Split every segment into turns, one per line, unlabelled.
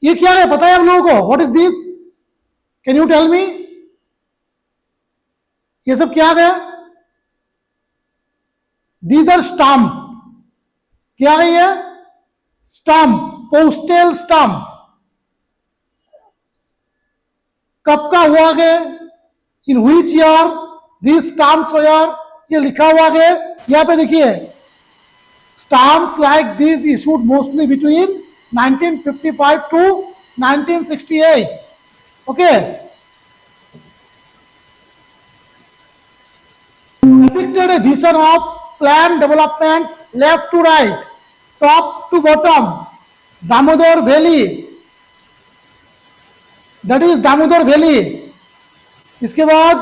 ये क्या है पता है आप लोगों को? What is this? Can you tell me? ये सब क्या है? These are stamp. क्या है ये? स्टाम्प. Postal stamp. कब का हुआ है? In which year this stamps were? ये लिखा हुआ है यहां पे देखिए. Stamps like these issued mostly between 1955 to 1968. Okay. Depicted a vision of planned development left to right, top to bottom. Damodar Valley. That is Damodar Valley. इसके बाद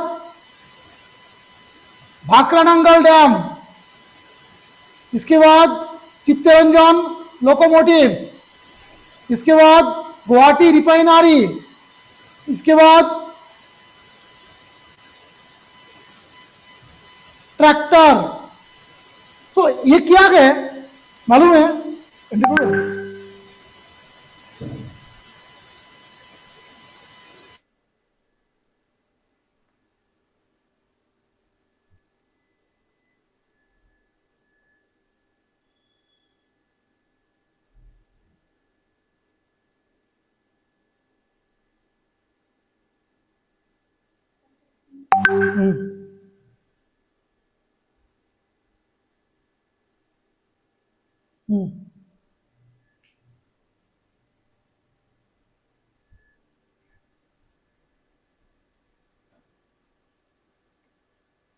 भाखरानंगल dam. इसके बाद चित्तरंजन लोकोमोटिव्स. इसके बाद गुवाहाटी रिफाइनरी. इसके बाद ट्रैक्टर. तो ये क्या है मालूम है?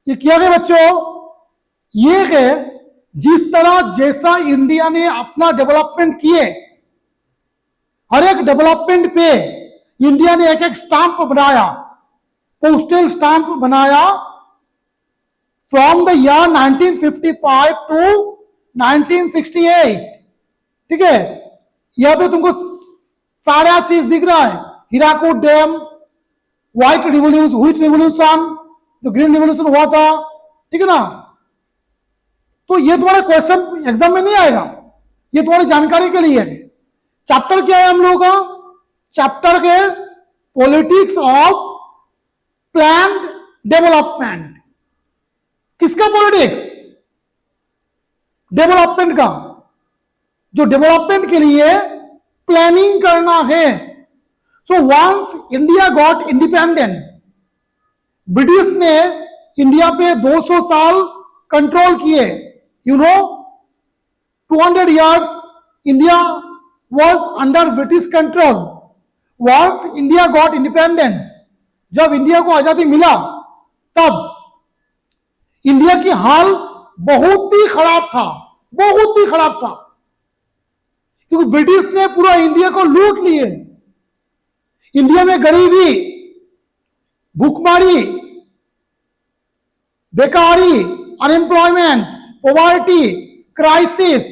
ये क्या है बच्चों? ये है जिस तरह जैसा इंडिया ने अपना डेवलपमेंट किए, हर एक डेवलपमेंट पे इंडिया ने एक एक स्टाम्प बनाया, पोस्टल स्टाम्प बनाया फ्रॉम द ईयर 1955 टू 1968. ठीक है. यहां पे तुमको सारा चीज दिख रहा है. हीराकुद डैम, व्हाइट रिवोल्यूशन, तो ग्रीन रिवोल्यूशन हुआ था. ठीक है ना. तो ये तुम्हारे क्वेश्चन एग्जाम में नहीं आएगा, ये तुम्हारी जानकारी के लिए है. चैप्टर क्या है हम लोगों का? चैप्टर के पॉलिटिक्स ऑफ प्लान्ड डेवलपमेंट. किसका पॉलिटिक्स? डेवलपमेंट का. जो डेवलपमेंट के लिए प्लानिंग करना है. So once India got independent, British ने इंडिया पे 200 साल कंट्रोल किए. You know 200 years India was under British control. Once India got independence, जब इंडिया को आजादी मिला तब इंडिया की हाल बहुत ही खराब था, बहुत ही खराब था, क्योंकि ब्रिटिश ने पूरा इंडिया को लूट लिए. इंडिया में गरीबी, भूखमरी, बेकारी, अनएम्प्लॉयमेंट, पॉवर्टी, क्राइसिस,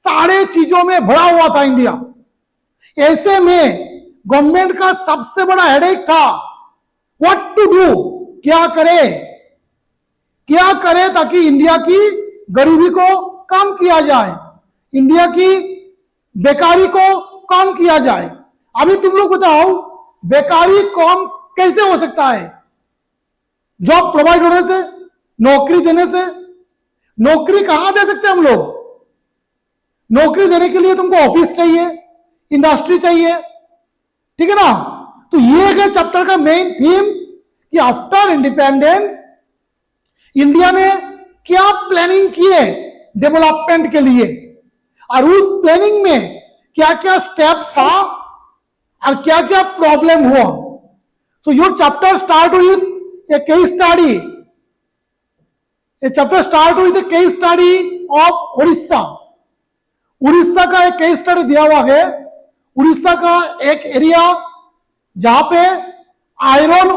सारे चीजों में भरा हुआ था इंडिया. ऐसे में गवर्नमेंट का सबसे बड़ा हेडेक था व्हाट टू डू. क्या करे, क्या करे ताकि इंडिया की गरीबी को कम किया जाए, इंडिया की बेकारी को कम किया जाए. अभी तुम लोग बताओ बेकारी कम कैसे हो सकता है? जॉब प्रोवाइड होने से, नौकरी देने से. नौकरी कहां दे सकते हैं हम लोग? नौकरी देने के लिए तुमको ऑफिस चाहिए, इंडस्ट्री चाहिए. ठीक है ना. तो ये है चैप्टर का मेन थीम कि आफ्टर इंडिपेंडेंस इंडिया ने क्या प्लानिंग किए डेवलपमेंट के लिए, और उस प्लानिंग में क्या क्या स्टेप्स था और क्या क्या प्रॉब्लम हुआ. So your chapter start with a case study. ये chapter start with a case study of Orissa. Orissa का एक केस स्टडी दिया हुआ है. उड़ीसा का एक एरिया जहां पे आयरन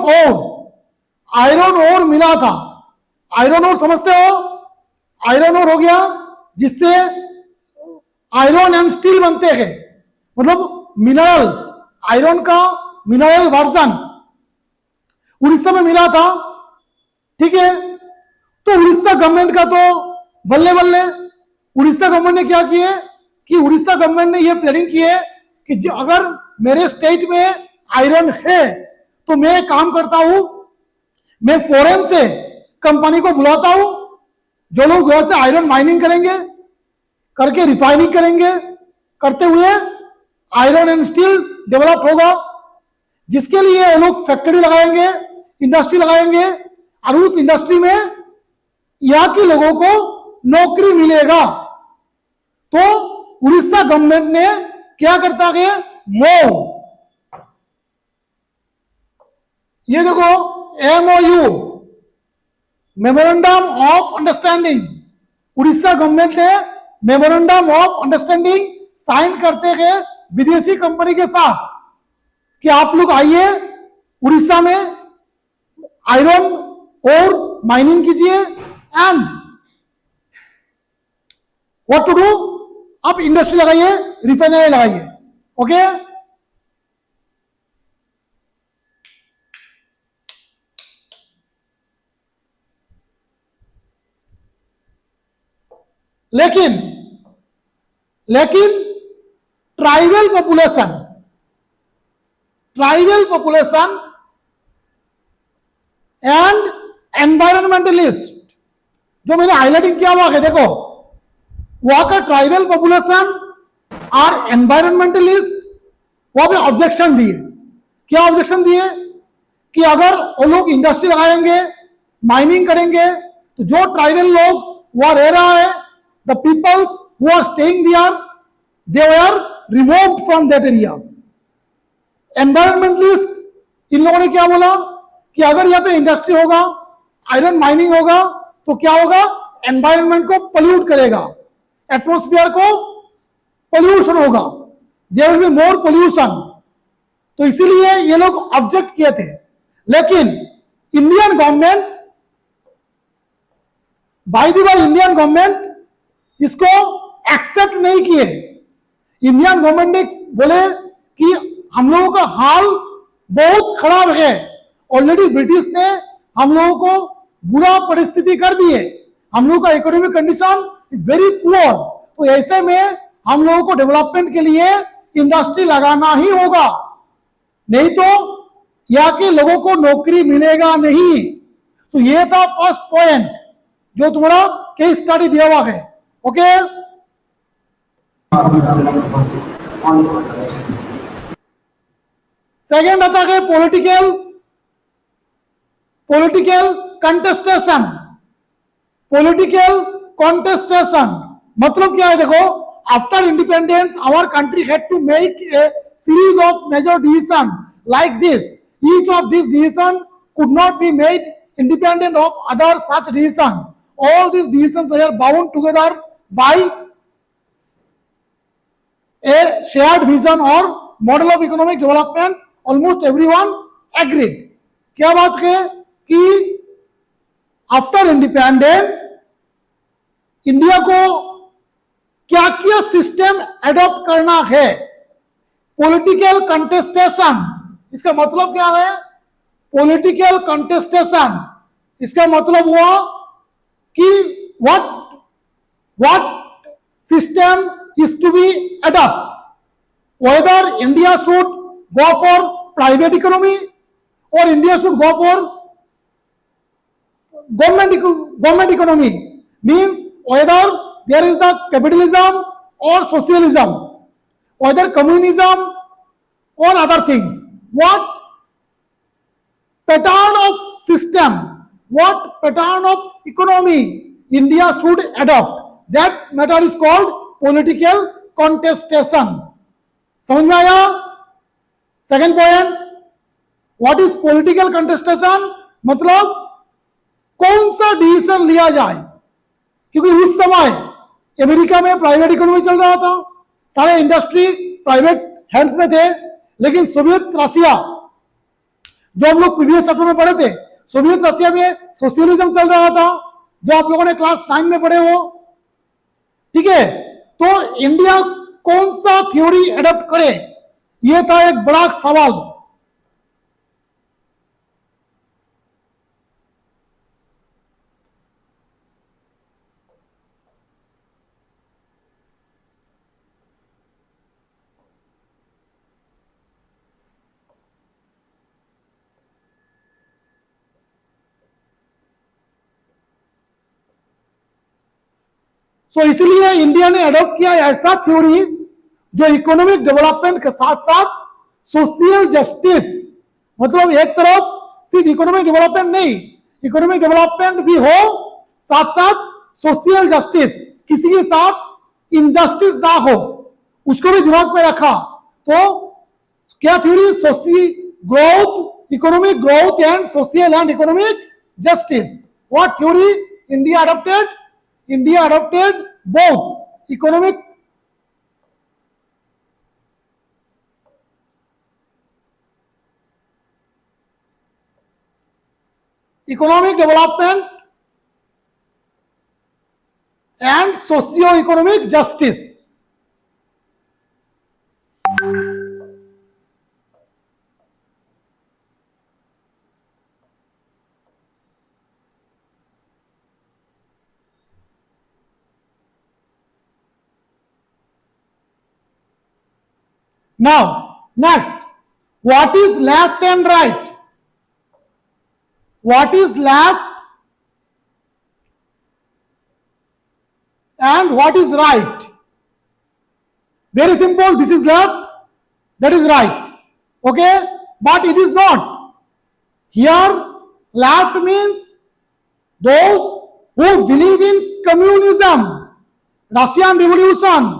ओर मिला था. आयरन ओर समझते हो? आयरन ओर हो गया जिससे आयरन एंड स्टील बनते हैं, मतलब मिनरल्स, आयरन का मिनरल वर्जन उड़ीसा में मिला था. ठीक है. तो उड़ीसा गवर्नमेंट का तो बल्ले बल्ले. उड़ीसा गवर्नमेंट ने क्या किए कि उड़ीसा गवर्नमेंट ने यह प्लानिंग की है कि अगर मेरे स्टेट में आयरन है तो मैं काम करता हूं, मैं फॉरेन से कंपनी को बुलाता हूं, जो लोग वहां से आयरन माइनिंग करेंगे, करके रिफाइनिंग करेंगे, करते हुए आयरन एंड स्टील डेवलप होगा, जिसके लिए वो लोग फैक्ट्री लगाएंगे, इंडस्ट्री लगाएंगे, और उस इंडस्ट्री में यहाँ के लोगों को नौकरी मिलेगा। तो उड़ीसा गवर्नमेंट ने क्या करता है, मोव, ये देखो MOU, memorandum of understanding, Orissa government ने मेमोरेंडम ऑफ अंडरस्टैंडिंग साइन करते हैं विदेशी कंपनी के साथ कि आप लोग आइए उड़ीसा में आयरन और माइनिंग कीजिए, एंड व्हाट टू डू, आप इंडस्ट्री लगाइए, रिफाइनरी लगाइए। ओके, लेकिन लेकिन ट्राइबल पॉपुलेशन एंड एनवायरमेंटलिस्ट, जो मैंने हाईलाइटिंग किया हुआ है, देखो वहां का ट्राइबल पॉपुलेशन और एनवायरमेंटलिस्ट वहां पे ऑब्जेक्शन दिए। क्या ऑब्जेक्शन दिए कि अगर वो लोग इंडस्ट्री लगाएंगे, माइनिंग करेंगे, तो जो ट्राइबल लोग वहां रह रहा है, the peoples who are staying there, they were removed from that area. Environmentalist इन लोगों ने क्या बोला कि अगर यहाँ पे इंडस्ट्री होगा, आयरन माइनिंग होगा, तो क्या होगा, एनवायरमेंट को पोल्यूट करेगा, एटमॉस्फेयर को पोल्यूशन होगा, there will be more pollution. तो इसीलिए ये लोग ऑब्जेक्ट किए थे। लेकिन Indian government, by the way Indian government इसको एक्सेप्ट नहीं किए। इंडियन गवर्नमेंट ने बोले कि हम लोगों का हाल बहुत खराब है, ऑलरेडी ब्रिटिश ने हम लोगों को बुरा परिस्थिति कर दी है, हम लोगों का economic condition is very poor, तो ऐसे में हम लोगों को डेवलपमेंट के लिए इंडस्ट्री लगाना ही होगा, नहीं तो यहाँ के लोगों को नौकरी मिलेगा नहीं। तो ये था फर्स्ट पॉइंट जो तुम्हारा केस स्टडी दिया हुआ है। ओके, सेकेंड आता है पॉलिटिकल कंटेस्टेशन। मतलब क्या है, देखो after independence our country had to make a series of major decisions like this. Each of these decisions could not be made independent of other such decisions. All these decisions are bound together by a shared vision or model of economic development. Almost everyone agreed. क्या बात है कि after independence India को क्या क्या system adopt करना है। Political contestation, इसका मतलब क्या है, पॉलिटिकल कंटेस्टेशन इसका मतलब हुआ कि what system is to be adopt, whether India should go for private economy और India should go for government economy, means whether there is the capitalism और socialism, whether communism or other things. What pattern of system, what pattern of economy India should adopt, that matter is called political contestation. समझ में आया? Second point, what is political contestation, मतलब कौन सा decision लिया जाए, क्योंकि उस समय अमेरिका में प्राइवेट इकोनॉमी चल रहा था, सारे इंडस्ट्री प्राइवेट हैंड्स में थे, लेकिन सोवियत रशिया, जो हम लोग प्रीवियस चैप्टर में पढ़े थे, सोवियत रशिया में सोशलिज्म चल रहा था, जो आप लोगों ने क्लास 9 में पढ़े हो, ठीक है। तो इंडिया कौन सा थ्योरी एडॉप्ट करे, यह था एक बड़ा सवाल। सो इसलिए इंडिया ने अडॉप्ट किया ऐसा थ्योरी जो इकोनॉमिक डेवलपमेंट के साथ साथ सोशल जस्टिस, मतलब एक तरफ सिर्फ इकोनॉमिक डेवलपमेंट नहीं, इकोनॉमिक डेवलपमेंट भी हो, साथ साथ सोशल जस्टिस, किसी के साथ इनजस्टिस ना हो, उसको भी दिमाग में रखा। तो क्या theory? Social growth, economic growth and social and economic justice. What theory India adopted? India adopted both economic development and socio-economic justice. Now, next, what is left and right? What is left and what is right? Very simple, this is left, that is right. Okay, but it is not. Here, left means those who believe in communism, Russian revolution,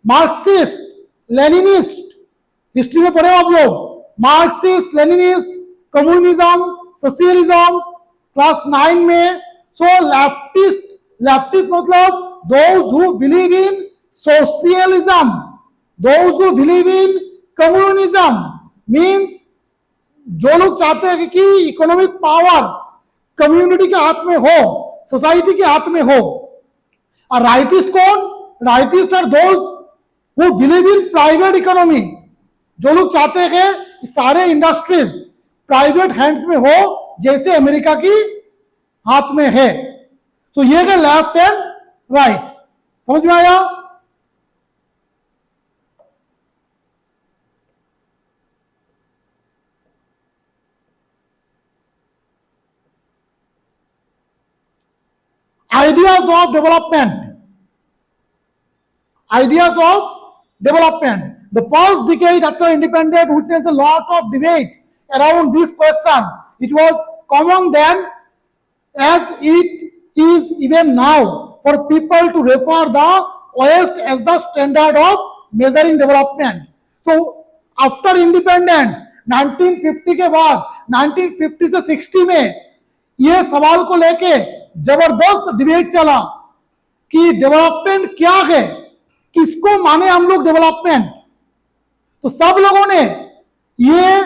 Marxist, Leninist, history में पढ़े आप लोग, Marxist, Leninist, communism, socialism class 9 में। सो leftist, leftist मतलब those who believe in socialism, those who believe in communism, means जो लोग चाहते हैं कि इकोनॉमिक पावर कम्युनिटी के हाथ में हो, सोसाइटी के हाथ में हो। और राइटिस्ट कौन? Rightist are those who believe in private economy, जो लोग चाहते हैं कि सारे इंडस्ट्रीज प्राइवेट हैंड्स में हो जैसे अमेरिका की हाथ में है। तो ये है लेफ्ट एंड राइट, समझ में आया? Ideas of development, ideas of development. The first decade after independence witnessed a lot of debate around this question. It was common then, as it is even now, for people to refer the West as the standard of measuring development. So after independence 1950 के बाद 1950 से 60 में ये सवाल को लेके जबरदस्त debate चला कि डेवलपमेंट क्या है, किसको माने हम लोग डेवलपमेंट। तो सब लोगों ने ये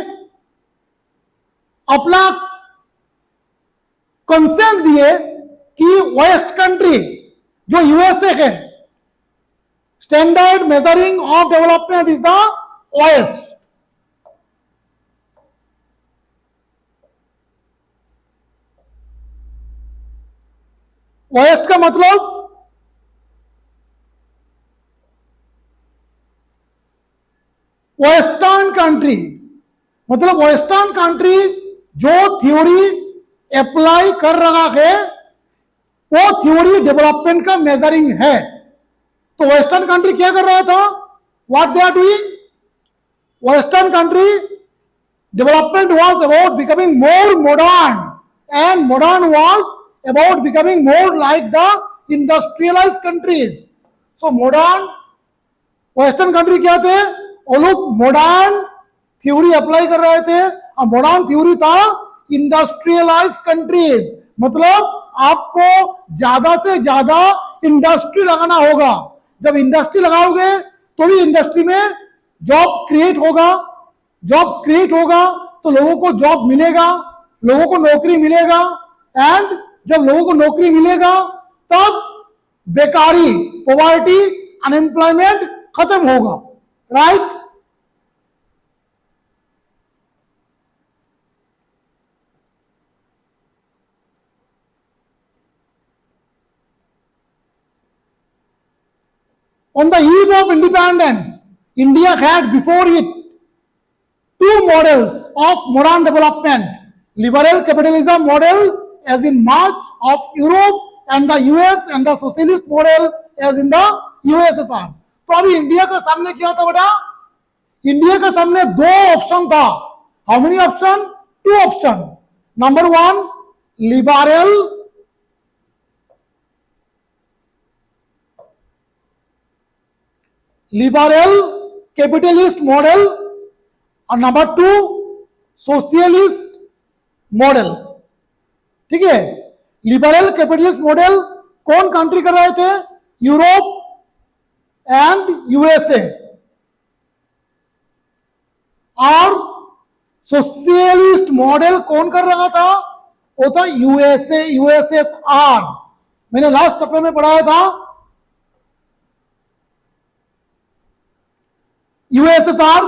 अपना कंसेंट दिए कि वेस्ट कंट्री जो यूएसए है, standard measuring of development is the west. West का मतलब वेस्टर्न कंट्री, मतलब वेस्टर्न कंट्री जो थ्योरी अप्लाई कर रहा है वो थ्योरी डेवलपमेंट का मेजरिंग है। तो वेस्टर्न कंट्री क्या कर रहा था? What they are doing? Western country development was about becoming more modern and modern was about becoming more like the industrialised countries. So modern western country क्या थे? वो लोग मॉडर्न थ्योरी अप्लाई कर रहे थे और मॉडर्न थ्योरी था industrialise countries, मतलब आपको ज्यादा से ज्यादा इंडस्ट्री लगाना होगा। जब इंडस्ट्री लगाओगे तो भी इंडस्ट्री में जॉब क्रिएट होगा, जॉब क्रिएट होगा तो लोगों को जॉब मिलेगा, लोगों को नौकरी मिलेगा, एंड जब लोगों को नौकरी मिलेगा तब बेकारी, पॉवर्टी, अनएम्प्लॉयमेंट खत्म होगा, right? On the eve of independence, India had before it two models of modern development: liberal capitalism model as in much of Europe and the US, and the socialist model as in the USSR. तो अभी India के सामने क्या था बेटा? India के सामने दो ऑप्शन था। How many option? Two option. Number one, liberal capitalist model और नंबर टू, सोशलिस्ट मॉडल। ठीक है, लिबरल कैपिटलिस्ट मॉडल कौन कंट्री कर रहे थे? Europe and USA. और सोशलिस्ट मॉडल कौन कर रहा था? वो था यूएसएसआर। मैंने लास्ट चैप्टर में पढ़ाया था USSR,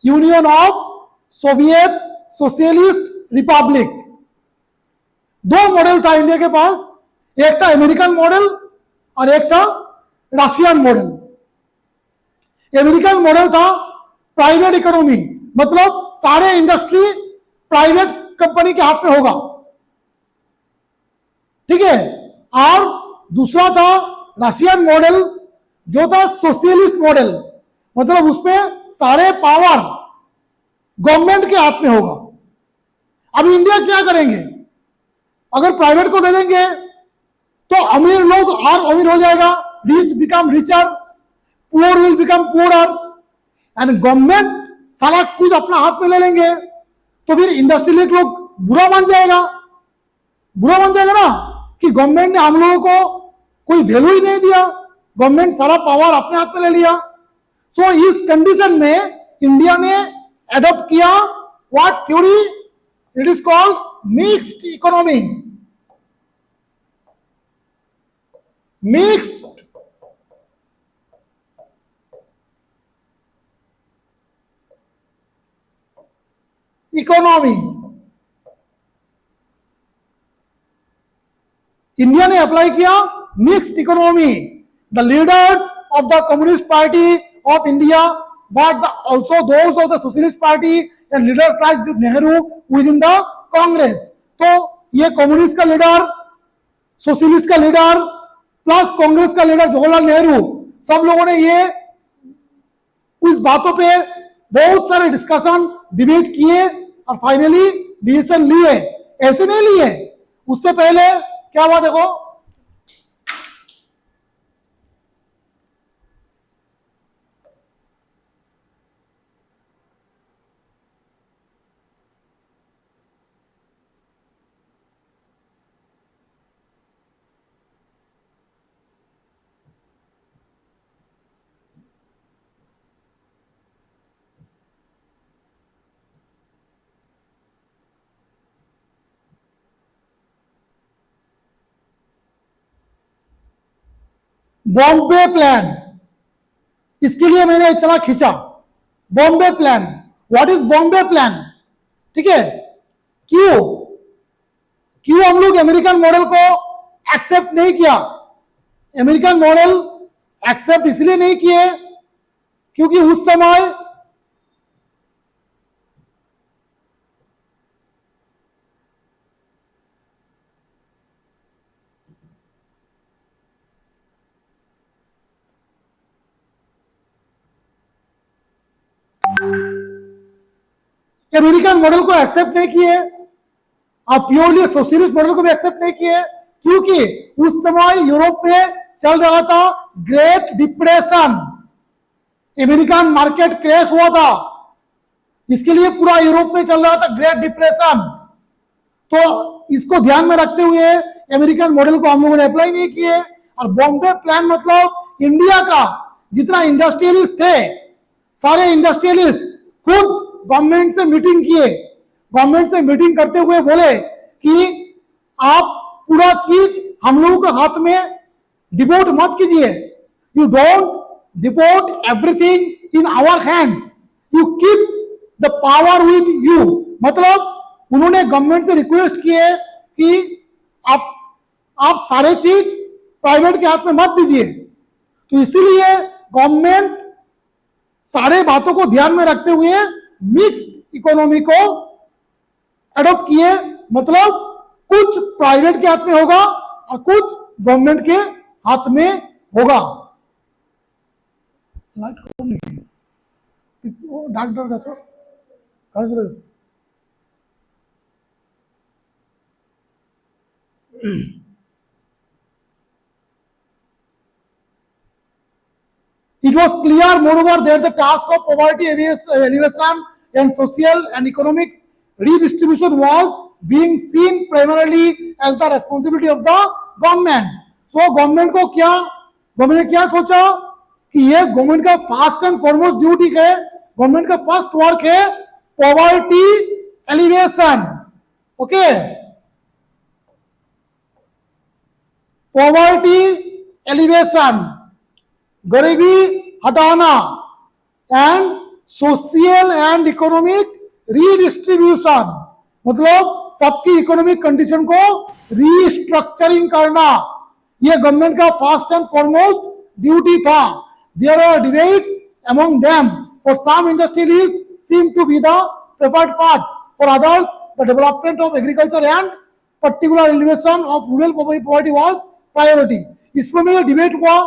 union of Soviet socialist Republic. दो मॉडल था इंडिया के पास, एक था अमेरिकन मॉडल और एक था रशियन मॉडल। अमेरिकन मॉडल था प्राइवेट इकोनॉमी, मतलब सारे इंडस्ट्री प्राइवेट कंपनी के हाथ में होगा। ठीक है, और दूसरा था रशियन मॉडल जो था सोशलिस्ट मॉडल, मतलब उसमें सारे पावर गवर्नमेंट के हाथ में होगा। अभी इंडिया क्या करेंगे? अगर प्राइवेट को दे देंगे तो अमीर लोग और अमीर हो जाएगा, rich become richer, poor will become poorer, and government सारा कुछ अपना हाथ में ले लेंगे तो फिर इंडस्ट्रियलिस्ट लोग बुरा मान जाएगा ना कि गवर्नमेंट ने हम लोगों को कोई वैल्यू ही नहीं दिया, गवर्नमेंट सारा पावर अपने हाथ में ले लिया। सो इस कंडीशन में इंडिया ने एडॉप्ट किया what theory? It is called mixed economy. Mixed economy India ने अप्लाई किया mixed economy. The leaders of the communist party of India but also those of the socialist party and leaders like Nehru within the Congress। तो ये communist का leader, socialist का leader plus Congress का leader Jawaharlal Nehru, सब लोगों ने ये उस बातों पे बहुत सारे डिस्कशन डिबेट किए और फाइनली डिसीजन लिए। ऐसे नहीं लिए, उससे पहले क्या हुआ देखो। बॉम्बे प्लान, इसके लिए मैंने इतना खींचा। Bombay plan, what is Bombay plan? ठीक है, क्यों हम लोग अमेरिकन मॉडल को एक्सेप्ट नहीं किया? अमेरिकन मॉडल एक्सेप्ट इसलिए नहीं किए क्योंकि उस समय अमेरिकन मॉडल को एक्सेप्ट नहीं किए और प्योरली सोशलिस्ट मॉडल को भी एक्सेप्ट नहीं किए क्योंकि उस समय यूरोप में चल रहा था great depression, American market crash हुआ था, इसके लिए पूरा यूरोप में चल रहा था ग्रेट डिप्रेशन। तो इसको ध्यान में रखते हुए अमेरिकन मॉडल को हम लोगों ने अप्लाई नहीं किए। और बॉम्बे प्लान मतलब इंडिया का जितना इंडस्ट्रियलिस्ट थे, सारे इंडस्ट्रियलिस्ट खुद गवर्नमेंट से मीटिंग किए, गवर्नमेंट से मीटिंग करते हुए बोले कि आप पूरा चीज हम लोगों के हाथ में डिवोट मत कीजिए, you don't devote everything in our hands, you keep the power with you. मतलब उन्होंने गवर्नमेंट से रिक्वेस्ट किए कि आप सारे चीज प्राइवेट के हाथ में मत दीजिए। तो इसीलिए गवर्नमेंट सारे बातों को ध्यान में रखते हुए मिक्स्ड इकोनॉमी को एडॉप्ट किए, मतलब कुछ प्राइवेट के हाथ में होगा और कुछ गवर्नमेंट के हाथ में होगा। लाइट कौन नहीं है? वो डार्क डार्क ऐसा कहाँ चले गए? It was clear, moreover, that the task of poverty alleviation and social and economic redistribution was being seen primarily as the responsibility of the government. So, government को क्या, गवर्नमेंट ने क्या सोचा कि ये गवर्नमेंट का फर्स्ट एंड फॉरमोस्ट ड्यूटी है, government का फर्स्ट वर्क है poverty alleviation. Okay, poverty alleviation, गरीबी हटाना, and social and economic redistribution, मतलब सबकी इकोनॉमिक कंडीशन को रीस्ट्रक्चरिंग करना, यह गवर्नमेंट का फर्स्ट एंड फॉरमोस्ट ड्यूटी था. There are debates among them. For some industrialist seem to be the preferred path, for others the development of agriculture and particular elevation of rural poverty was priority. इसमें मेरा debate हुआ.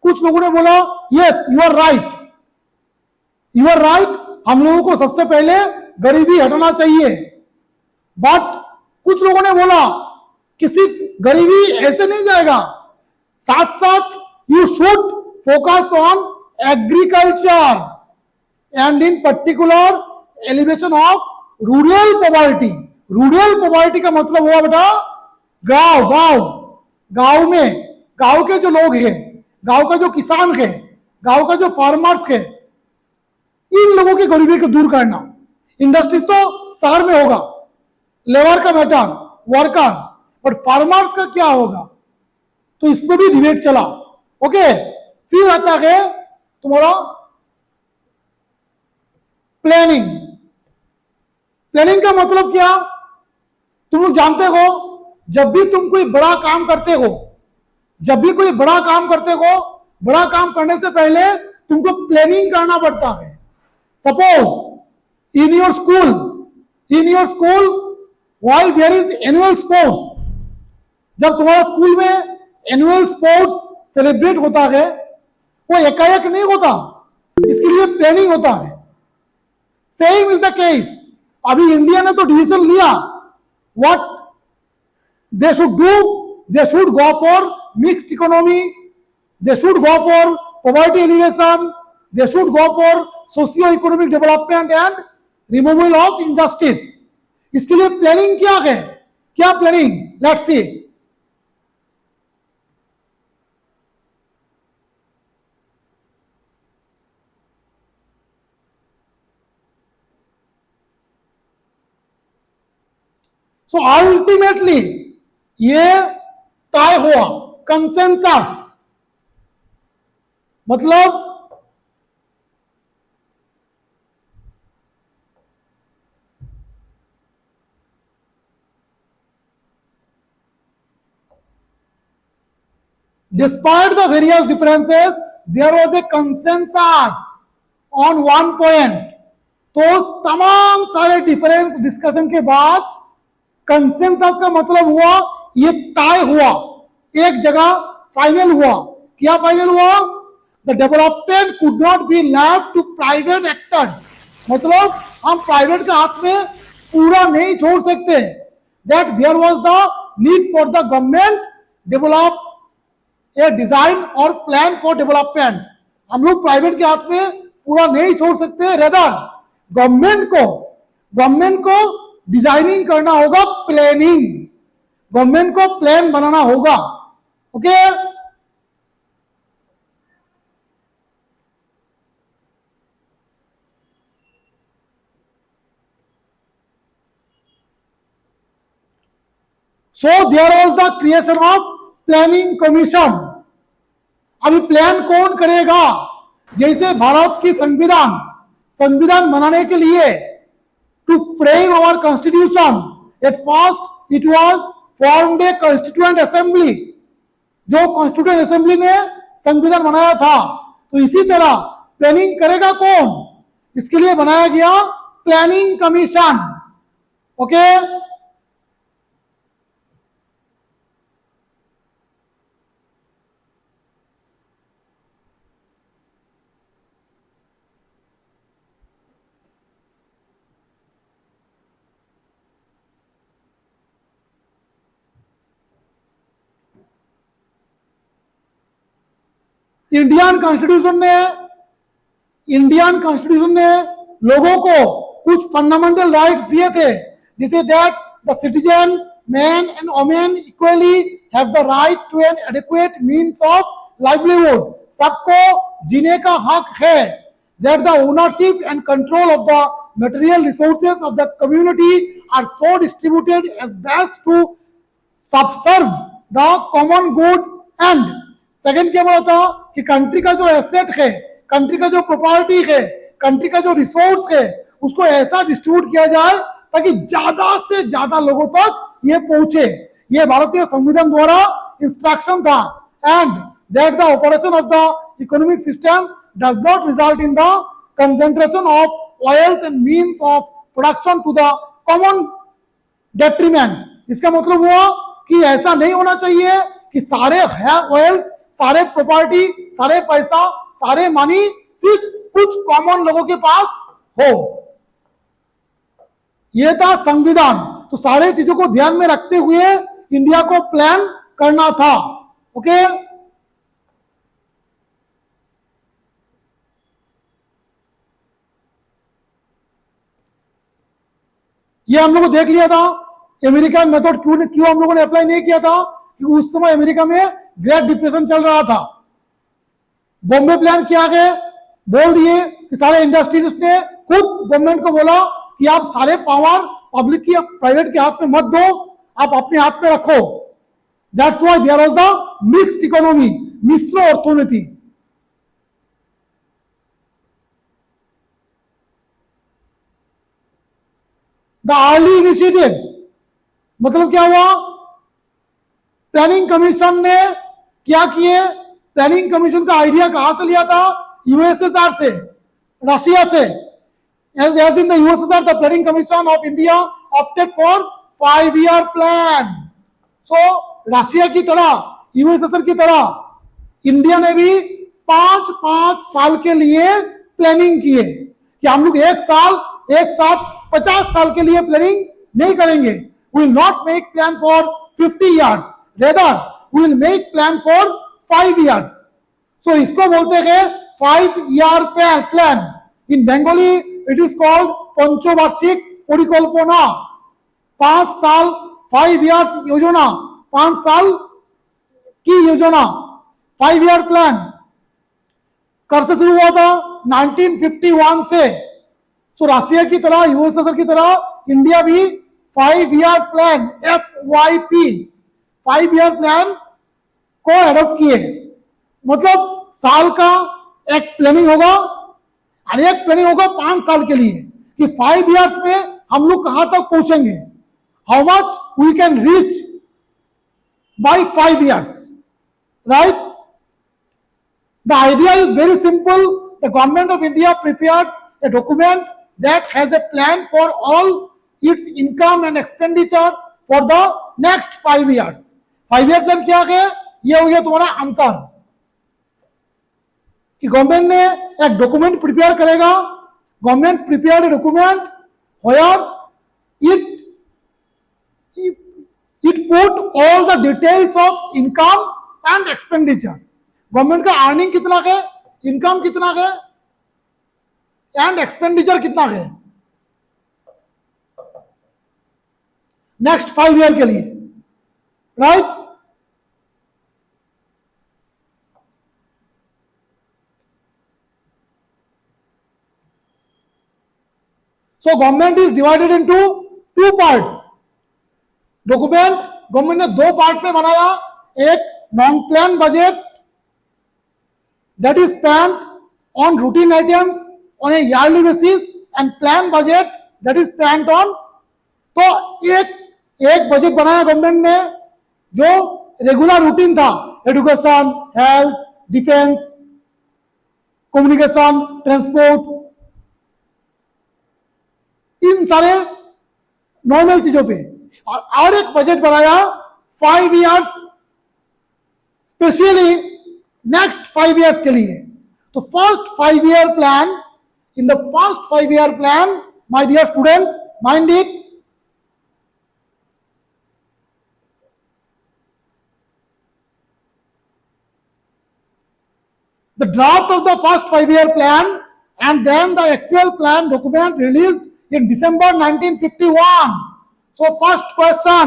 कुछ लोगों ने बोला yes you are right, you are right, हम लोगों को सबसे पहले गरीबी हटाना चाहिए. बट कुछ लोगों ने बोला कि सिर्फ गरीबी ऐसे नहीं जाएगा, साथ साथ you should focus on agriculture and in particular elevation of rural poverty. Rural poverty का मतलब हुआ बेटा गांव, गांव, गांव में, गांव के जो लोग हैं, गांव का जो किसान है, गांव का जो फार्मर्स है, इन लोगों की गरीबी को दूर करना. इंडस्ट्रीज तो शहर में होगा, लेबर का वेतन, वर्कर, बट फार्मर्स का क्या होगा, तो इसमें भी डिबेट चला. ओके, फिर आता है तुम्हारा प्लानिंग. प्लानिंग का मतलब क्या, तुम लोग जानते हो जब भी तुम कोई बड़ा काम करते हो, जब भी कोई बड़ा काम करते हो, बड़ा काम करने से पहले तुमको प्लानिंग करना पड़ता है. Suppose in your school while there is annual sports, जब तुम्हारा स्कूल में एनुअल स्पोर्ट्स सेलिब्रेट होता है, वो एकाएक नहीं होता, इसके लिए प्लानिंग होता है. Same is the case. अभी इंडिया ने तो डिसीजन लिया, what they should do, they should go for mixed economy, they should go for poverty alleviation, they should go for socio-economic development and removal of injustice. इसके लिए planning क्या है, क्या planning, let's see. So ultimately ये तय हुआ, consensus, मतलब despite the various differences there was a consensus on one point. तो तमाम सारे डिफरेंस डिस्कशन के बाद कंसेंसस का मतलब हुआ ये तय हुआ, एक जगह फाइनल हुआ. क्या फाइनल हुआ, the development could not be left to private actors, मतलब हम प्राइवेट के हाथ में पूरा नहीं छोड़ सकते. That there was the need for the government develop a design और प्लान फॉर डेवलपमेंट. हम लोग प्राइवेट के हाथ में पूरा नहीं छोड़ सकते, रेदर गवर्नमेंट को डिजाइनिंग करना होगा, प्लानिंग, गवर्नमेंट को प्लान बनाना होगा. Okay, so there was the creation of planning commission. अभी प्लान कौन करेगा, जैसे भारत की संविधान बनाने के लिए to frame our constitution, at first it was formed a constituent assembly, जो कॉन्स्टिट्यूएंट असेंबली ने संविधान बनाया था. तो इसी तरह प्लानिंग करेगा कौन, इसके लिए बनाया गया planning commission. Okay, Indian constitution ने लोगों को कुछ फंडामेंटल राइट्स दिए थे, जिसे that the citizen man and women equally have the right to an adequate means of livelihood. सबको जीने का हक है। That the ownership and control of the material resources of the community are so distributed as best to subserve the common good. And second क्या बोला था कि country का जो एसेट है, कंट्री का जो प्रॉपर्टी है, कंट्री का जो रिसोर्स है, उसको ऐसा डिस्ट्रीब्यूट किया जाए ताकि ज्यादा से ज्यादा लोगों तक ये पहुंचे। ये भारतीय संविधान द्वारा इंस्ट्रक्शन था। And that the operation of the economic system does not result in the concentration of wealth and means of production to the common detriment. इसका मतलब हुआ कि ऐसा नहीं होना चाहिए कि सारे वेल्थ, सारे प्रॉपर्टी, सारे पैसा, सारे मनी सिर्फ कुछ कॉमन लोगों के पास हो। यह था संविधान। तो सारे चीजों को ध्यान में रखते हुए इंडिया को प्लान करना था। ओके, ये हम लोगों को देख लिया था। अमेरिका मेथड क्यों हम लोगों ने अप्लाई नहीं किया था? क्योंकि उस समय अमेरिका में ग्रेट डिप्रेशन चल रहा था। बॉम्बे प्लान किया गया, बोल दिए कि सारे इंडस्ट्रीज ने खुद गवर्नमेंट को बोला कि आप सारे पावर पब्लिक की, प्राइवेट के हाथ में मत दो, आप अपने हाथ में रखो। That's why there was the mixed economy, मिश्र अर्थनीति। द अर्ली इनिशिएटिव्स मतलब क्या हुआ? प्लानिंग कमीशन ने क्या किए? प्लानिंग कमीशन का आइडिया कहां से लिया था? यूएसएसआर से, रशिया से। as in the USSR, the Planning Commission of India opted for 5-year plan. So Russia की तरह, यूएसएसआर की तरह इंडिया ने भी 5-5 साल के लिए प्लानिंग किए कि हम लोग एक साथ 50 साल के लिए प्लानिंग नहीं करेंगे। We will not make plan for 50 years, rather we will make plan for 5 years. So इसको बोलते हैं 5-year plan. In Bengali it is called पंचवार्षिक परिकल्पना। 5 साल, 5 years योजना, 5 साल की योजना, 5-year plan कब से शुरू हुआ था? 1951 से। सो रशिया की तरह, यूएसएसआर की तरह इंडिया भी 5-year plan, FYP 5-year plan को एडॉप्ट किए। मतलब साल का एक प्लानिंग होगा और एक प्लानिंग होगा 5 साल के लिए कि 5 years में हम लोग कहां तक पहुंचेंगे, how much we can reach by 5 years, right? The idea is very simple. The government of India prepares a document that has a plan for all its income and expenditure for the next 5 years. 5-year plan क्या है? ये हो गया तुम्हारा answer कि government ने एक document prepare करेगा। Government prepared document where it put all the details of income and expenditure. Government का अर्निंग कितना है, इनकम कितना है एंड एक्सपेंडिचर कितना है नेक्स्ट 5 ईयर के लिए, right? So government is divided into 2 parts. Document government ने 2 पार्ट में बनाया। एक non plan budget that is spent on routine items on a yearly basis and plan budget that is spent on। तो एक budget बनाया government ने जो regular routine था, education, health, defence, communication, transport, इन सारे नॉर्मल चीजों पे। और एक बजट बनाया 5 years स्पेशली नेक्स्ट 5 years के लिए। तो first 5-year plan, in the first 5-year plan, my dear student, mind it, draft of the first 5-year plan and then the actual plan document released in December 1951. So first question,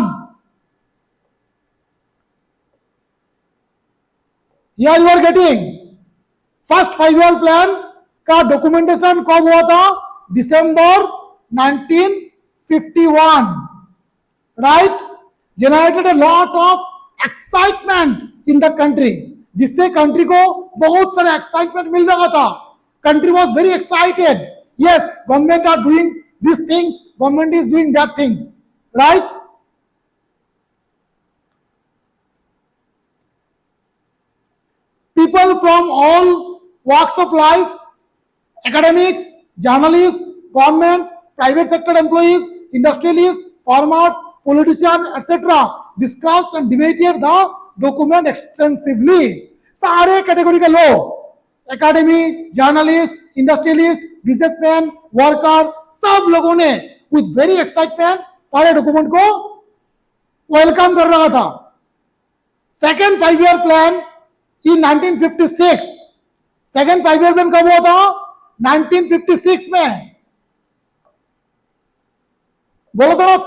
here you are getting first 5-year plan का documentation कब हुआ था? December 1951, right? Generated a lot of excitement in the country, जिससे country को बहुत सारा excitement मिल रहा था. Country was very excited. Yes, government are doing this things, government is doing that things, right? People from all walks of life, academics, journalists, government, private sector employees, industrialists, farmers, politicians, etc. discussed and debated the document extensively. सारे category के लोग, academy, journalist, industrialist, businessman, worker, सब लोगों ने with very excitement सारे document को welcome कर रहा था. Second 5-year plan in 1956. Second 5-year plan कब हुआ था? 1956 में. बोला था ना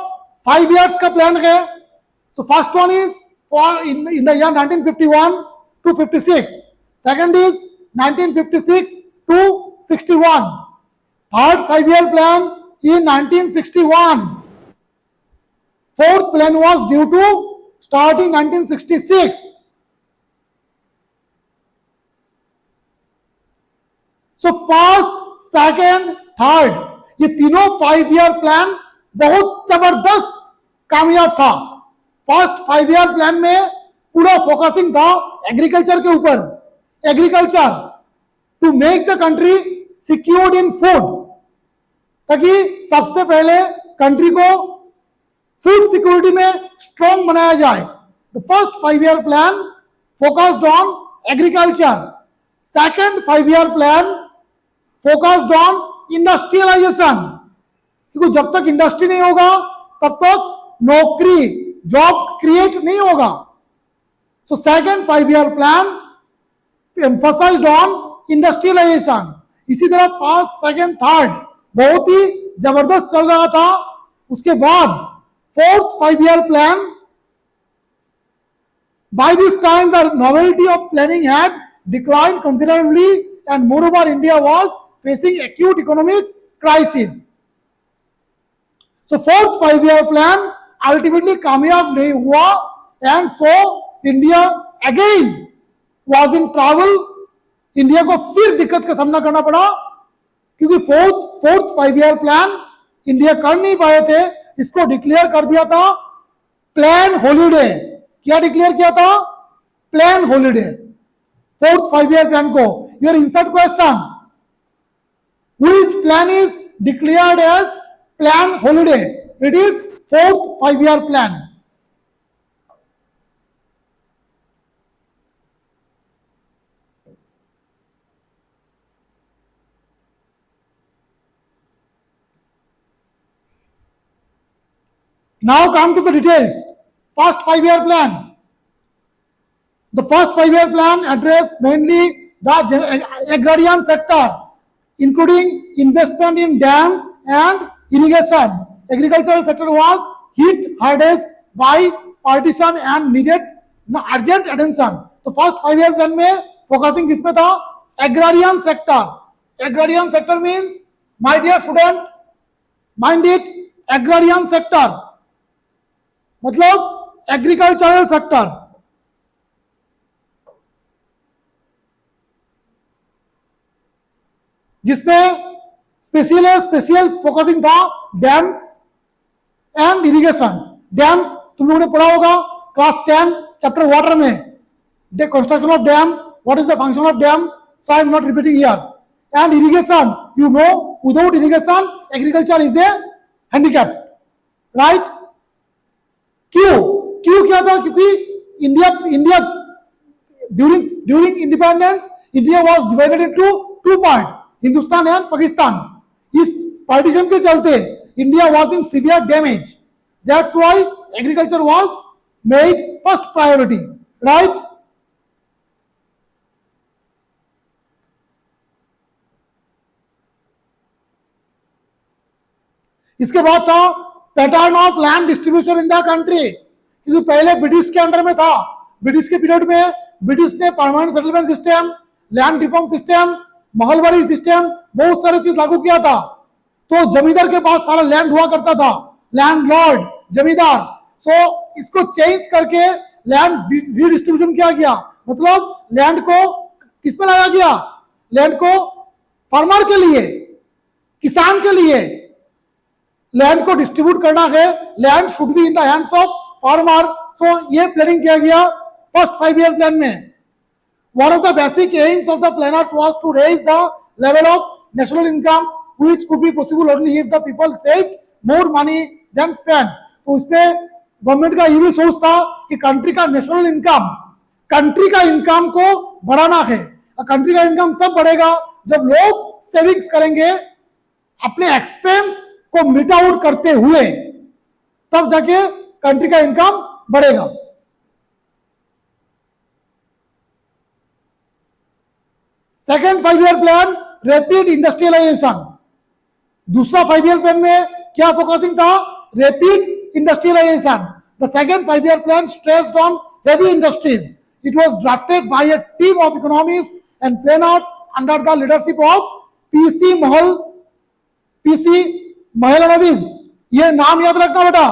5 years का प्लान है. तो first one is for in the year 1951 to 56. Second is 1956 to 61. Third 5-year plan in 1961. Fourth plan was due to start in 1966. So first, second, third, ये तीनों 5-year plan बहुत जबरदस्त कामयाब था. फर्स्ट 5-year plan में पूरा focusing था agriculture के ऊपर. Agriculture to make the country secured in food, ताकि सबसे पहले कंट्री को फूड सिक्योरिटी में स्ट्रॉन्ग बनाया जाए. The first 5-year plan focused on agriculture. Second 5-year plan focused on industrialisation, क्योंकि जब तक इंडस्ट्री नहीं होगा तब तक नौकरी, जॉब क्रिएट नहीं होगा. So second 5-year plan emphasized on industrialization. इसी तरह फर्स्ट, सेकेंड, थर्ड बहुत ही जबरदस्त चल रहा था. उसके बाद fourth 5-year plan, by this time the novelty of planning had declined considerably and moreover India was facing acute economic crisis. So fourth 5-year plan ultimately कामयाब नहीं हुआ and so India again was in travel. India को फिर दिक्कत का सामना करना पड़ा, क्योंकि फोर्थ 5-year प्लान इंडिया कर नहीं पाए थे. इसको डिक्लेयर कर दिया था प्लान हॉलीडे. क्या डिक्लेयर किया था? Plan holiday. Fourth 5-year plan को. Your insert question, which plan is declared as plan holiday? It is fourth 5-year plan. Now come to the details. First 5-year plan. The first 5-year plan addressed mainly the agrarian sector, including investment in dams and irrigation. Agricultural sector was hit hardest by partition and needed urgent attention. तो first 5-year plan में focusing किस पे था? Agrarian sector. Agrarian sector means, my dear student, mind it, agrarian sector मतलब agricultural sector. जिसमें special focusing था dams and irrigation. Dams तुम लोगों ने पढ़ा होगा क्लास 10 चैप्टर वाटर में. The construction of dam, what is the function of dam, so I am not repeating here. And irrigation, you know, without irrigation agriculture is a handicap, right? क्यों क्या था? क्योंकि India during independence India was divided into 2 part, Hindustan and Pakistan. इस partition के चलते India was in severe damage. That's why agriculture was made first priority, right? इसके बाद था pattern of land distribution in the country, क्योंकि पहले ब्रिटिश के under में था। ब्रिटिश के पीरियड में ब्रिटिश ने permanent settlement system, land reform system, Mahalwari system, बहुत सारी चीज लागू किया था। तो जमींदार के पास सारा लैंड हुआ करता था, लैंड लॉर्ड, जमींदार। सो इसको चेंज करके लैंड रीडिस्ट्रीब्यूशन किया गया, मतलब लैंड को किस पे लाया गया, लैंड को फार्मर के लिए, किसान के लिए लैंड को डिस्ट्रीब्यूट करना है। Land should be in the hands of farmer. So ये प्लानिंग किया गया फर्स्ट 5 ईयर प्लान में। One of the basic aims of the planners was to raise the level of national income, which could be possible only if the people saved more money than spent. तो इसमें government का ये भी सोच था कि country का national income, country का इनकम को बढ़ाना है। कंट्री का इनकम तब बढ़ेगा जब लोग सेविंग्स करेंगे, अपने एक्सपेंस को मीट आउट करते हुए, तब जाके कंट्री का इनकम बढ़ेगा। Second 5 year plan rapid industrialisation. दूसरा 5 ईयर प्लान में क्या फोकसिंग था, rapid industrialisation. The second 5 year plan stressed on heavy industries. It was drafted by a team of economist and planners under the leadership of PC Mahalanobis. ये नाम याद रखना बेटा,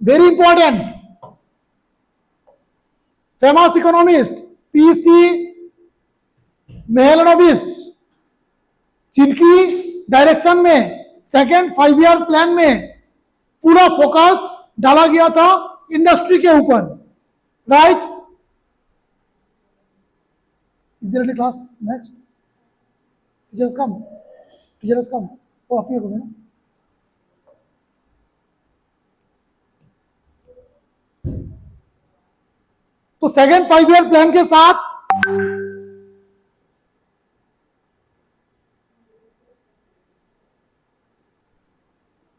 very important. Famous economist PC Mahalanobis, जिनकी direction में second 5 year plan में पूरा focus डाला गया था इंडस्ट्री के ऊपर, right. Is there any class next? Teachers come वो आप ही करो ना। तो सेकेंड 5 ईयर प्लान के साथ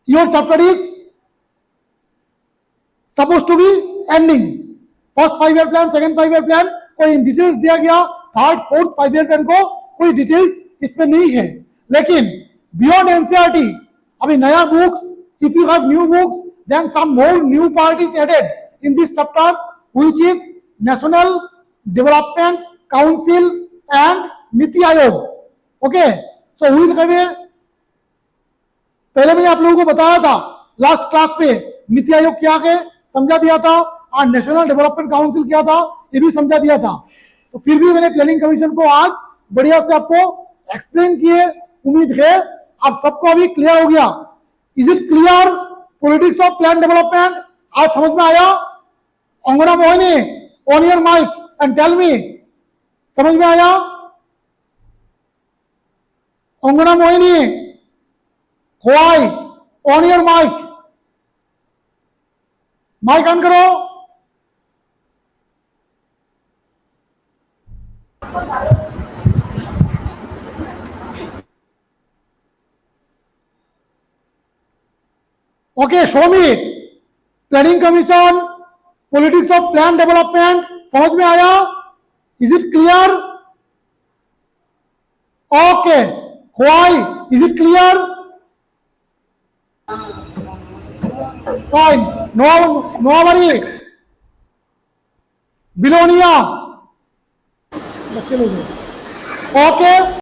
your chapter is supposed to be ending. First 5 year plan, second 5 year plan कोई डिटेल्स दिया गया, थर्ड फोर्थ 5 ईयर प्लान को कोई डिटेल्स इसमें नहीं है। लेकिन बियॉन्ड एनसीईआरटी अभी नया books, if you have new books then some more new part is added in this chapter which is national development council and NITI Aayog. Okay, so we will have पहले मैंने आप लोगों को बताया था लास्ट क्लास पे नीति आयोग क्या है समझा दिया था, और नेशनल डेवलपमेंट काउंसिल क्या था ये भी समझा दिया था। तो फिर भी मैंने प्लानिंग कमीशन को आज बढ़िया से आपको एक्सप्लेन किए। उम्मीद है आप सबको अभी क्लियर हो गया। Is it clear? Politics of plan development आज समझ में आया? Angana Mohini, on your mic and tell me, समझ में आया? Angana Mohini, Why? On your mic. Mic on करो। Okay, show me. Planning commission, politics of plan development समझ में आया? Is it clear? Okay, why? Is it clear? Fine. No worry. Bilonia. बच्चे लोग। Okay.